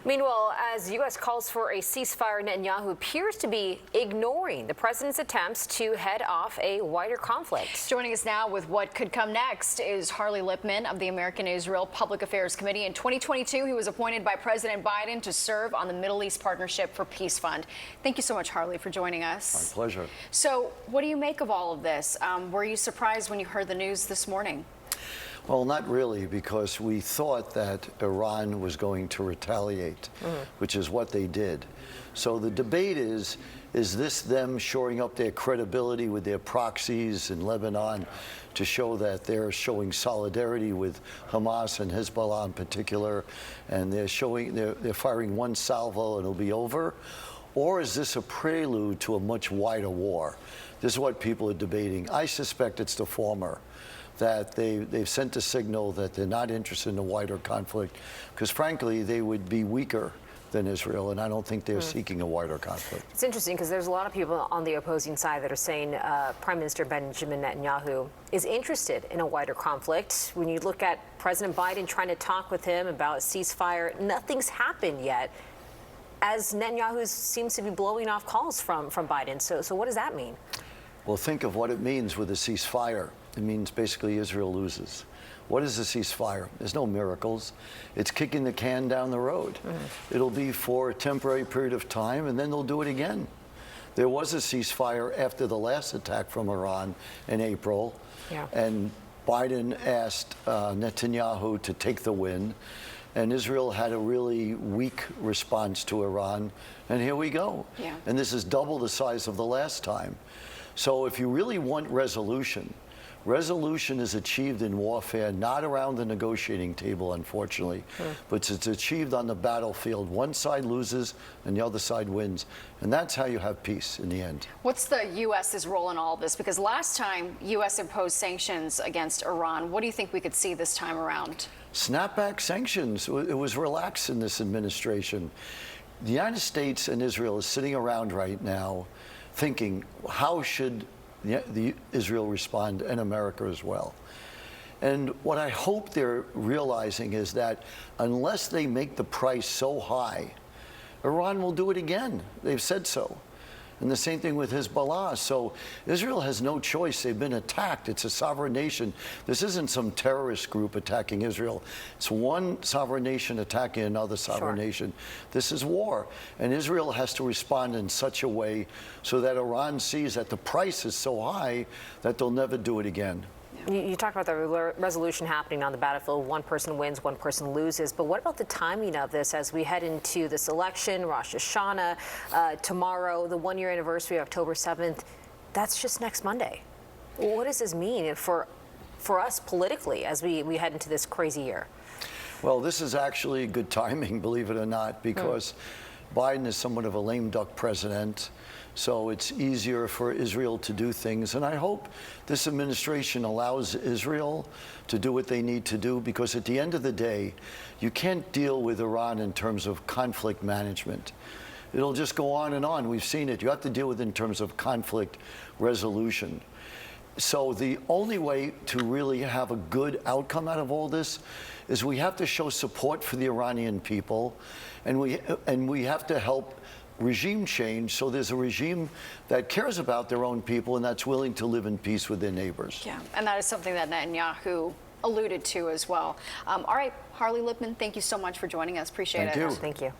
Meanwhile, as the U.S. calls for a ceasefire, Netanyahu appears to be ignoring the president's attempts to head off a wider conflict. Joining us now with what could come next is Harley Lippman of the American-Israel Public Affairs Committee. In 2022, he was appointed by President Biden to serve on the Middle East Partnership for Peace Fund. Thank you so much, Harley, for joining us. My pleasure. So what do you make of all of this? Were you surprised when you heard the news this morning? Well, not really, because we thought that Iran was going to retaliate, which is what they did. So the debate is this them shoring up their credibility with their proxies in Lebanon to show that they're showing solidarity with Hamas and Hezbollah in particular, and they're firing one salvo and it'll be over? Or is this a prelude to a much wider war? This is what people are debating. I suspect it's the former, that they've sent a signal that they're not interested in a wider conflict, because frankly, they would be weaker than Israel, and I don't think they're seeking a wider conflict. It's interesting because there's a lot of people on the opposing side that are saying Prime Minister Benjamin Netanyahu is interested in a wider conflict. When you look at President Biden trying to talk with him about ceasefire, nothing's happened yet, as Netanyahu seems to be blowing off calls from Biden. So what does that mean? Well, think of what it means with a ceasefire. It means basically Israel loses. What is a ceasefire? There's no miracles. It's kicking the can down the road. It'll be for a temporary period of time, and then they'll do it again. There was a ceasefire after the last attack from Iran in April, and Biden asked Netanyahu to take the win, and Israel had a really weak response to Iran, and here we go. And this is double the size of the last time. So if you really want resolution is achieved in warfare, not around the negotiating table, unfortunately, but it's achieved on the battlefield. One side loses and the other side wins. And that's how you have peace in the end. What's the U.S.'s role in all of this? Because last time U.S. imposed sanctions against Iran, what do you think we could see this time around? Snapback sanctions. It was relaxed in this administration. The United States and Israel is sitting around right now thinking, how should Israel respond, and America as well? And what I hope they're realizing is that unless they make the price so high, Iran will do it again. They've said so. And the same thing with Hezbollah. So Israel has no choice. They've been attacked. It's a sovereign nation. This isn't some terrorist group attacking Israel. It's one sovereign nation attacking another sovereign nation. This is war. And Israel has to respond in such a way so that Iran sees that the price is so high that they'll never do it again. You talk about the resolution happening on the battlefield. One person wins, one person loses. But what about the timing of this as we head into this election, Rosh Hashanah, tomorrow, the one-year anniversary, October 7th? That's just next Monday. What does this mean for us politically as we head into this crazy year? Well, this is actually good timing, believe it or not, because Biden is somewhat of a lame duck president, so it's easier for Israel to do things. And I hope this administration allows Israel to do what they need to do, because at the end of the day, you can't deal with Iran in terms of conflict management. It'll just go on and on. We've seen it. You have to deal with it in terms of conflict resolution. So the only way to really have a good outcome out of all this is we have to show support for the Iranian people, and we have to help regime change, so there's a regime that cares about their own people and that's willing to live in peace with their neighbors. Yeah, and that is something that Netanyahu alluded to as well. All right, Harley Lippman, thank you so much for joining us. Appreciate it. Thank you. Thank you.